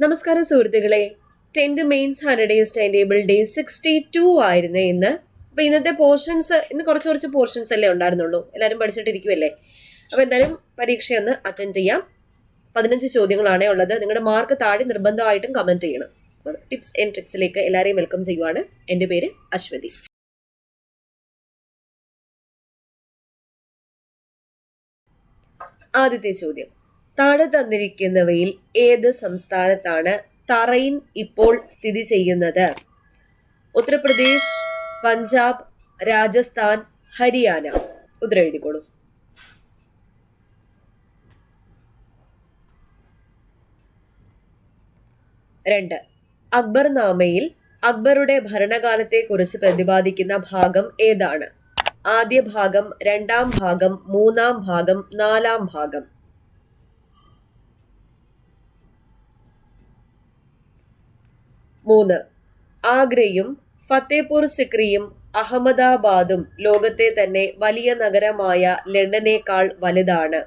നമസ്കാരം സുഹൃത്തുക്കളെ. 10th mains 100 days time table day 62 ആയിരുന്നു ഇന്ന്. അപ്പൊ ഇന്നത്തെ പോർഷൻസ് ഇന്ന് കുറച്ച് പോർഷൻസ് അല്ലേ ഉണ്ടായിരുന്നുള്ളൂ. എല്ലാവരും പഠിച്ചിട്ടിരിക്കുമല്ലേ. അപ്പൊ എന്തായാലും പരീക്ഷയൊന്ന് അറ്റൻഡ് ചെയ്യാം. 15 ചോദ്യങ്ങളാണേ ഉള്ളത്. നിങ്ങളുടെ മാർക്ക് താഴെ നിർബന്ധമായിട്ടും കമന്റ് ചെയ്യണം. ടിപ്സ് ആൻഡ് ട്രിക്സിലേക്ക് എല്ലാവരെയും വെൽക്കം ചെയ്യുവാണ്. എൻ്റെ പേര് അശ്വതി. ആദ്യത്തെ ചോദ്യം, താഴെ തന്നിരിക്കുന്നവയിൽ ഏത് സംസ്ഥാനത്താണ് തറൈൻ ഇപ്പോൾ സ്ഥിതി ചെയ്യുന്നത്? ഉത്തർപ്രദേശ്, പഞ്ചാബ്, രാജസ്ഥാൻ, ഹരിയാന. ഉത്തരം എഴുതിക്കോളൂ. രണ്ട്, അക്ബർ നാമയിൽ അക്ബറുടെ ഭരണകാലത്തെക്കുറിച്ച് പ്രതിപാദിക്കുന്ന ഭാഗം ഏതാണ്? ആദ്യ ഭാഗം, രണ്ടാം ഭാഗം, മൂന്നാം ഭാഗം, നാലാം ഭാഗം. 3. ആഗ്രയും ഫത്തേപൂർ സിക്രിയും അഹമ്മദാബാദും ലോകത്തെ തന്നെ വലിയ നഗരമായ ലണ്ടനേക്കാൾ വലുതാണ്.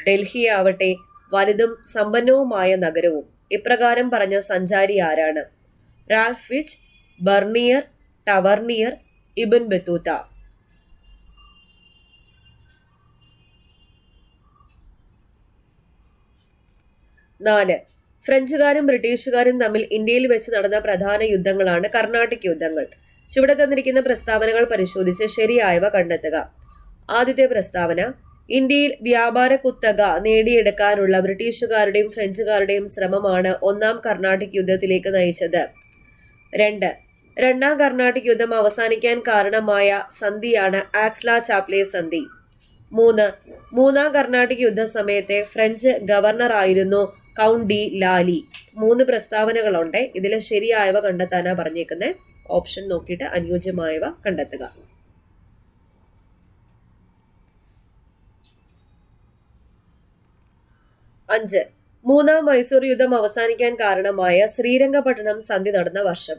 ഡൽഹി ആവട്ടെ വലുതും സമ്പന്നവുമായ നഗരവും. ഇപ്രകാരം പറഞ്ഞ സഞ്ചാരി ആരാണ്? Ralph Fitch, Bernier, Tavernier, Ibn Battuta. 4. ഫ്രഞ്ചുകാരും ബ്രിട്ടീഷുകാരും തമ്മിൽ ഇന്ത്യയിൽ വെച്ച് നടന്ന പ്രധാന യുദ്ധങ്ങളാണ് കർണാട്ടിക് യുദ്ധങ്ങൾ. ചുവടെ തന്നിരിക്കുന്ന പ്രസ്താവനകൾ പരിശോധിച്ച് ശരിയായവ കണ്ടെത്തുക. ആദ്യത്തെ പ്രസ്താവന, ഇന്ത്യയിൽ വ്യാപാര കുത്തക നേടിയെടുക്കാനുള്ള ബ്രിട്ടീഷുകാരുടെയും ഫ്രഞ്ചുകാരുടെയും ശ്രമമാണ് ഒന്നാം കർണാട്ടിക് യുദ്ധത്തിലേക്ക് നയിച്ചത്. 2. രണ്ടാം കർണാട്ടിക് യുദ്ധം അവസാനിക്കാൻ കാരണമായ സന്ധിയാണ് ആക്സ്ല ചാപ്ലെ സന്ധി. 3. മൂന്നാം കർണാട്ടിക് യുദ്ധ സമയത്തെ ഫ്രഞ്ച് ഗവർണർ ആയിരുന്നു കൗണ്ട് ഡി ലാലി. 3 പ്രസ്താവനകളുണ്ട്. ഇതിൽ ശരിയായവ കണ്ടെത്താനാ പറഞ്ഞേക്കുന്നത്. ഓപ്ഷൻ നോക്കിയിട്ട് അനുയോജ്യമായവ കണ്ടെത്തുക. 5. മൂന്നാം മൈസൂർ യുദ്ധം അവസാനിക്കാൻ കാരണമായ ശ്രീരംഗപട്ടണം സന്ധി നടന്ന വർഷം?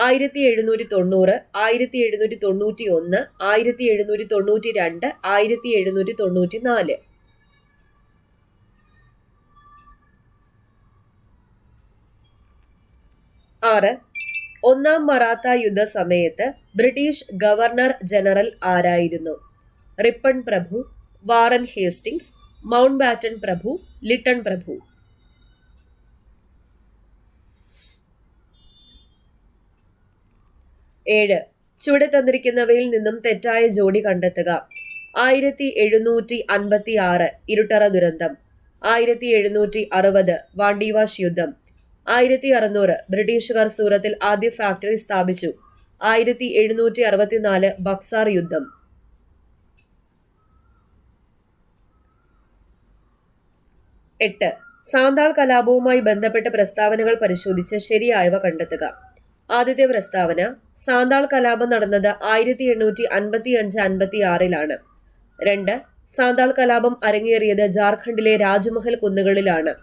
1790, 1791, 1792, 1794. 6. ഒന്നാം മറാത്ത യുദ്ധ സമയത്ത് ബ്രിട്ടീഷ് ഗവർണർ ജനറൽ ആരായിരുന്നു? റിപ്പൺ പ്രഭു, വാറൻ ഹേസ്റ്റിംഗ്സ്, മൗണ്ട് ബാറ്റൻ പ്രഭു, ലിട്ടൺ പ്രഭു. 7. ചുവടെ തന്നിരിക്കുന്നവയിൽ നിന്നും തെറ്റായ ജോഡി കണ്ടെത്തുക. 1756 ഇരുട്ടറ ദുരന്തം, 1760 വാണ്ടിവാഷ് യുദ്ധം, 1600 ബ്രിട്ടീഷുകാർ സൂറത്തിൽ ആദ്യ ഫാക്ടറി സ്ഥാപിച്ചു, 1764 ബക്സാർ യുദ്ധം. 8. സാന്താൾ കലാപവുമായി ബന്ധപ്പെട്ട പ്രസ്താവനകൾ പരിശോധിച്ച് ശരിയായവ കണ്ടെത്തുക. ആദ്യത്തെ പ്രസ്താവന, സാന്താൾ കലാപം നടന്നത് 1855-56. 2. സാന്താൾ കലാപം അരങ്ങേറിയത് ജാർഖണ്ഡിലെ രാജ്മഹൽ കുന്നുകളിലാണ്.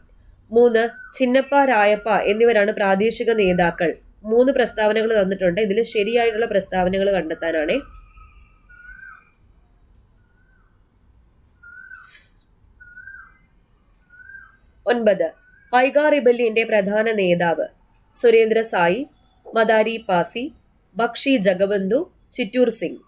3. ചിന്നപ്പ, രായപ്പ എന്നിവരാണ് പ്രാദേശിക നേതാക്കൾ. 3 പ്രസ്താവനകൾ തന്നിട്ടുണ്ട്. ഇതിൽ ശരിയായിട്ടുള്ള പ്രസ്താവനകൾ കണ്ടെത്താനാണ്. 9. പൈഗ റിബല്യന്റെ പ്രധാന നേതാവ്? സുരേന്ദ്ര സായി, മദാരി പാസി, ബക്ഷി ജഗബന്ധു, ചിറ്റൂർ സിംഗ്.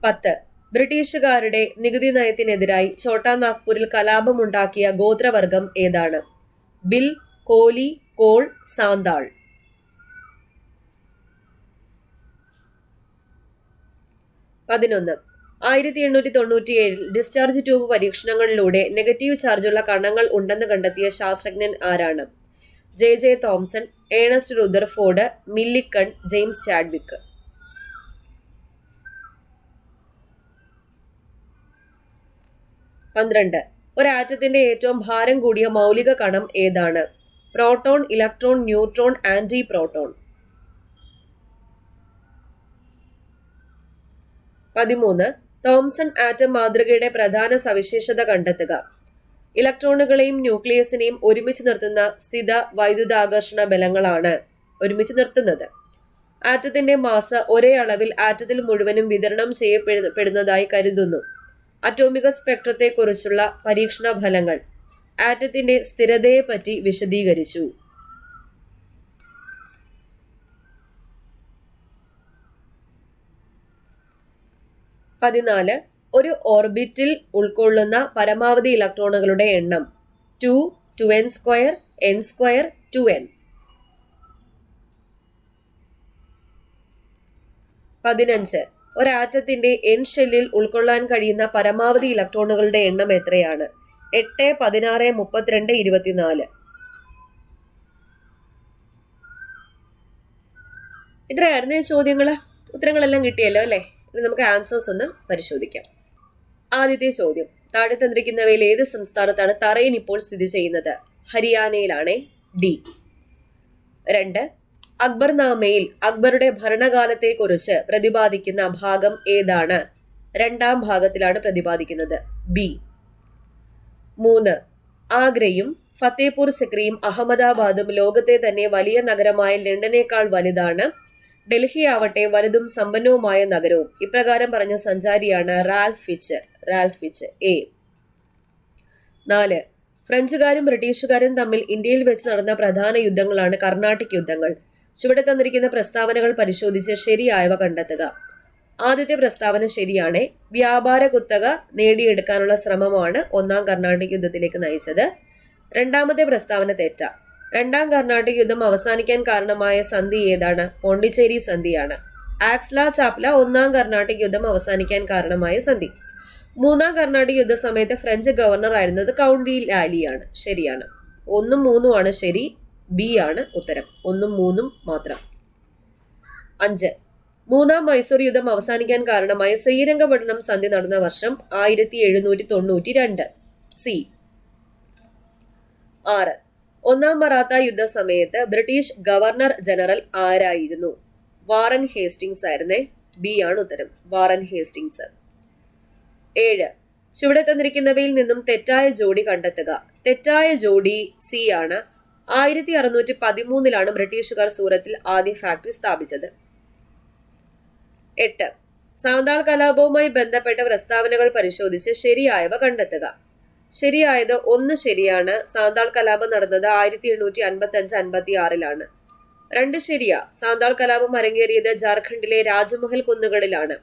10. ബ്രിട്ടീഷുകാരുടെ നികുതി നയത്തിനെതിരായി ഛോട്ടാ നാഗ്പൂരിൽ കലാപമുണ്ടാക്കിയ ഗോത്രവർഗം ഏതാണ്? ബിൽ, കോലി, കോൾ, സാന്താൾ. 11. 1897 ഡിസ്ചാർജ് ട്യൂബ് പരീക്ഷണങ്ങളിലൂടെ നെഗറ്റീവ് ചാർജുള്ള കണങ്ങൾ ഉണ്ടെന്ന് കണ്ടെത്തിയ ശാസ്ത്രജ്ഞൻ ആരാണ്? J Thomson, Ernest Rutherford, Millikan, James Chadwick. 12. ഒരാറ്റത്തിന്റെ ഏറ്റവും ഭാരം കൂടിയ മൗലിക കണം ഏതാണ്? Proton, electron, neutron, anti proton. 13. Thomson ആറ്റം മാതൃകയുടെ പ്രധാന സവിശേഷത കണ്ടെത്തുക. ഇലക്ട്രോണുകളെയും ന്യൂക്ലിയസിനെയും ഒരുമിച്ച് നിർത്തുന്ന സ്ഥിത വൈദ്യുതാകർഷണ ബലങ്ങളാണ് ഒരുമിച്ച് നിർത്തുന്നത്. ആറ്റത്തിന്റെ മാസ് ഒരേ അളവിൽ ആറ്റത്തിൽ മുഴുവനും വിതരണം ചെയ്യപ്പെടുന്നതായി കരുതുന്നു. അറ്റോമിക സ്പെക്ട്രത്തെക്കുറിച്ചുള്ള പരീക്ഷണ ഫലങ്ങൾ ആറ്റത്തിന്റെ സ്ഥിരതയെപ്പറ്റി വിശദീകരിച്ചു. 14. ഒരു ഓർബിറ്റിൽ ഉൾക്കൊള്ളുന്ന പരമാവധി ഇലക്ട്രോണുകളുടെ എണ്ണം 2, 2n², n², 2n. 15. ഒരാറ്റത്തിന്റെ n ഷെല്ലിൽ ഉൾക്കൊള്ളാൻ കഴിയുന്ന പരമാവധി ഇലക്ട്രോണുകളുടെ എണ്ണം എത്രയാണ്? 8, 16, 32, 24. ഇത്രയായിരുന്നു ഈ ചോദ്യങ്ങൾ. ഉത്തരങ്ങളെല്ലാം കിട്ടിയല്ലോ അല്ലേ? ഇനി നമുക്ക് ആൻസേഴ്സ് ഒന്ന് പരിശോധിക്കാം. ആദ്യത്തെ ചോദ്യം, താഴെ തന്നിരിക്കുന്നവയിൽ ഏത് സംസ്ഥാനത്താണ് തറൈൻ ഇപ്പോൾ സ്ഥിതി ചെയ്യുന്നത്? ഹരിയാനയിലാണേ, ഡി. 2. അക്ബർനാമയിൽ അക്ബറുടെ ഭരണകാലത്തെക്കുറിച്ച് പ്രതിപാദിക്കുന്ന ഭാഗം ഏതാണ്? 2-ാം ഭാഗത്തിലാണ് പ്രതിപാദിക്കുന്നത്, ബി. 3. ആഗ്രയും ഫത്തേപൂർ സിക്രിയും അഹമ്മദാബാദും ലോകത്തെ തന്നെ വലിയ നഗരമായ ലണ്ടനേക്കാൾ വലുതാണ്. ഡൽഹി ആവട്ടെ വലുതും സമ്പന്നവുമായ നഗരവും. ഇപ്രകാരം പറഞ്ഞ സഞ്ചാരിയാണ് റാൽഫ് ഫിച്ച്, എ. 4. ഫ്രഞ്ചുകാരും ബ്രിട്ടീഷുകാരും തമ്മിൽ ഇന്ത്യയിൽ വെച്ച് നടന്ന പ്രധാന യുദ്ധങ്ങളാണ് കർണാട്ടിക് യുദ്ധങ്ങൾ. ചുവടെ തന്നിരിക്കുന്ന പ്രസ്താവനകൾ പരിശോധിച്ച് ശരിയായവ കണ്ടെത്തുക. ആദ്യത്തെ പ്രസ്താവന ശരിയാണ്. വ്യാപാര കുത്തക നേടിയെടുക്കാനുള്ള ശ്രമമാണ് 1-ാം കർണാട്ടിക് യുദ്ധത്തിലേക്ക് നയിച്ചത്. രണ്ടാമത്തെ പ്രസ്താവന തെറ്റ. 2-ാം കർണാട്ടിക് യുദ്ധം അവസാനിക്കാൻ കാരണമായ സന്ധി ഏതാണ്? പോണ്ടിച്ചേരി സന്ധിയാണ്. ആക്സ്ല ചാപ്ല 1-ാം കർണാട്ടിക് യുദ്ധം അവസാനിക്കാൻ കാരണമായ സന്ധി. 3-ാം കർണാട്ടിക് യുദ്ധ സമയത്ത് ഫ്രഞ്ച് ഗവർണർ ആയിരുന്നത് കൗണ്ടി ലാലിയാണ്. ശരിയാണ്. 1ഉം 3ഉം ആണ് ശരി, ബി ആണ് ഉത്തരം. 1ഉം 3ഉം മാത്രം. 5. 3-ാം മൈസൂർ യുദ്ധം അവസാനിക്കാൻ കാരണമായ ശ്രീരംഗപട്ടണം സന്ധി നടന്ന വർഷം 1792, സി. 6. 1-ാം മറാത്ത യുദ്ധ സമയത്ത് ബ്രിട്ടീഷ് ഗവർണർ ജനറൽ ആരായിരുന്നു? വാറൻ ഹേസ്റ്റിംഗ്സ് ആയിരുന്നേ, ബി ആണ് ഉത്തരം. Warren Hastings. 7. ചുവടെ തന്നിരിക്കുന്നവയിൽ നിന്നും തെറ്റായ ജോഡി കണ്ടെത്തുക. തെറ്റായ ജോഡി സി ആണ്. 1613 ബ്രിട്ടീഷുകാർ സൂറത്തിൽ ആദ്യ ഫാക്ടറി സ്ഥാപിച്ചത്. 8. സാന്താൾ കലാപവുമായി ബന്ധപ്പെട്ട പ്രസ്താവനകൾ പരിശോധിച്ച് ശരിയായവ കണ്ടെത്തുക. ശരിയായത് 1 ശരിയാണ്. സാന്താൾ കലാപം നടന്നത് 1855-56. 2 ശരിയാ. സാന്താൾ കലാപം അരങ്ങേറിയത് ജാർഖണ്ഡിലെ രാജ്മഹൽ കുന്നുകളിലാണ്.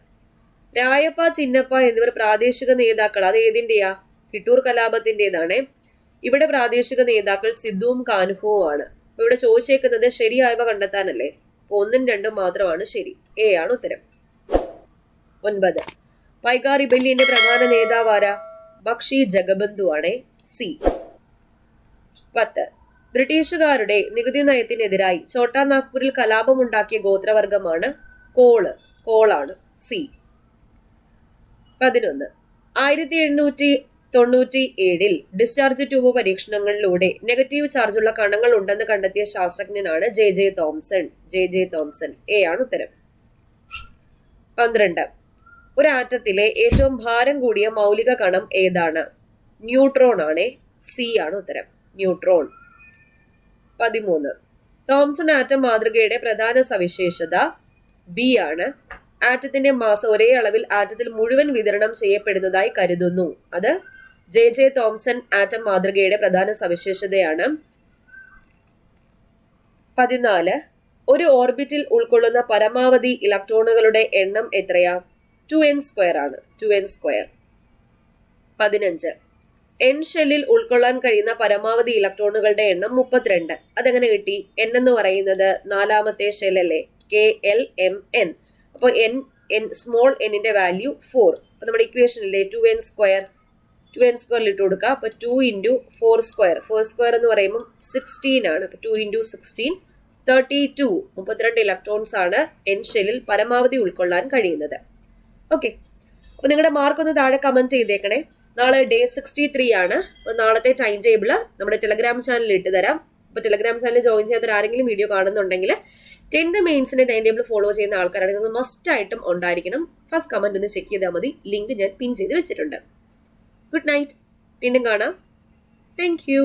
രായപ്പ, ചിന്നപ്പ എന്നിവർ പ്രാദേശിക നേതാക്കൾ. അത് ഏതിന്റെയാ? കിട്ടൂർ കലാപത്തിന്റേതാണേ. ഇവിടെ പ്രാദേശിക നേതാക്കൾ സിദ്ധുവും കാൻഹുവും ആണ്. ഇവിടെ ചോദിച്ചേക്കുന്നത് ശരിയായവ കണ്ടെത്താനല്ലേ. 1ഉം 2ഉം മാത്രമാണ് ശരി, എ ആണ് ഉത്തരം. 9. വൈഗാ റിബല്യന്റെ പ്രധാന നേതാവാരാ? ബക്ഷി ജഗബന്ധു ആണേ, സി. 10. ബ്രിട്ടീഷുകാരുടെ നികുതി നയത്തിനെതിരായി ഛോട്ടാ നാഗ്പൂരിൽ കലാപമുണ്ടാക്കിയ ഗോത്രവർഗമാണ് കോളാണ്, സി. 11. 1897 ഡിസ്ചാർജ് ട്യൂബ് പരീക്ഷണങ്ങളിലൂടെ നെഗറ്റീവ് ചാർജുള്ള കണങ്ങൾ ഉണ്ടെന്ന് കണ്ടെത്തിയ ശാസ്ത്രജ്ഞനാണ് ജെ തോംസൺ, എ ആണ് ഉത്തരം. 12. ഒരു ആറ്റത്തിലെ ഏറ്റവും ഭാരം കൂടിയ മൗലിക കണം ഏതാണ്? ന്യൂട്രോൺ ആണേ, സി ആണ് ഉത്തരം. ന്യൂട്രോൺ. 13. തോംസൺ ആറ്റം മാതൃകയുടെ പ്രധാന സവിശേഷത ബി ആണ്. ആറ്റത്തിന്റെ മാസ് ഒരേ അളവിൽ ആറ്റത്തിൽ മുഴുവൻ വിതരണം ചെയ്യപ്പെടുന്നതായി കരുതുന്നു. അത് ജെ തോംസൺ ആറ്റം മാതൃകയുടെ പ്രധാന സവിശേഷതയാണ്. 14. ഒരു ഓർബിറ്റിൽ ഉൾക്കൊള്ളുന്ന പരമാവധി ഇലക്ട്രോണുകളുടെ എണ്ണം എത്രയാ? 2n² ആണ്, 2n². 15. n ഷെല്ലിൽ ഉൾക്കൊള്ളാൻ കഴിയുന്ന പരമാവധി ഇലക്ട്രോണുകളുടെ എണ്ണം 32. അതെങ്ങനെ കിട്ടി? n എന്ന് പറയുന്നത് 4ാമത്തെ ഷെൽ അല്ലേ, KLMN. അപ്പോൾ സ്മോൾ n-ന്റെ വാല്യൂ 4. അപ്പൊ നമ്മുടെ ഇക്വേഷനിലെ 2n² ഇട്ട് കൊടുക്കുക. അപ്പൊ 2 × 4² എന്ന് പറയുമ്പോൾ 16 ആണ്. 2 × 16 32. 32 ഇലക്ട്രോൺസ് ആണ് n ഷെല്ലിൽ പരമാവധി ഉൾക്കൊള്ളാൻ കഴിയുന്നത്. ഓക്കെ, അപ്പൊ നിങ്ങളുടെ മാർക്ക് ഒന്ന് താഴെ കമന്റ് ചെയ്തേക്കണേ. നാളെ ഡേ 63 ആണ്. അപ്പൊ നാളത്തെ ടൈം ടേബിള് നമ്മുടെ ടെലഗ്രാം ചാനലിൽ ഇട്ട് തരാം. അപ്പൊ ടെലഗ്രാം ചാനൽ ജോയിൻ ചെയ്യാത്ത ആരെങ്കിലും വീഡിയോ കാണുന്നുണ്ടെങ്കിൽ 10th മെയിൻസിന്റെ ടൈം ടേബിൾ ഫോളോ ചെയ്യുന്ന ആൾക്കാരാണെങ്കിൽ മസ്റ്റ് ആയിട്ടും ഉണ്ടായിരിക്കണം. ഫസ്റ്റ് കമന്റ് ഒന്ന് ചെക്ക് ചെയ്താൽ മതി. ലിങ്ക് ഞാൻ പിൻ ചെയ്ത് വെച്ചിട്ടുണ്ട്. ഗുഡ് നൈറ്റ്, വീണ്ടും കാണാം. Thank you.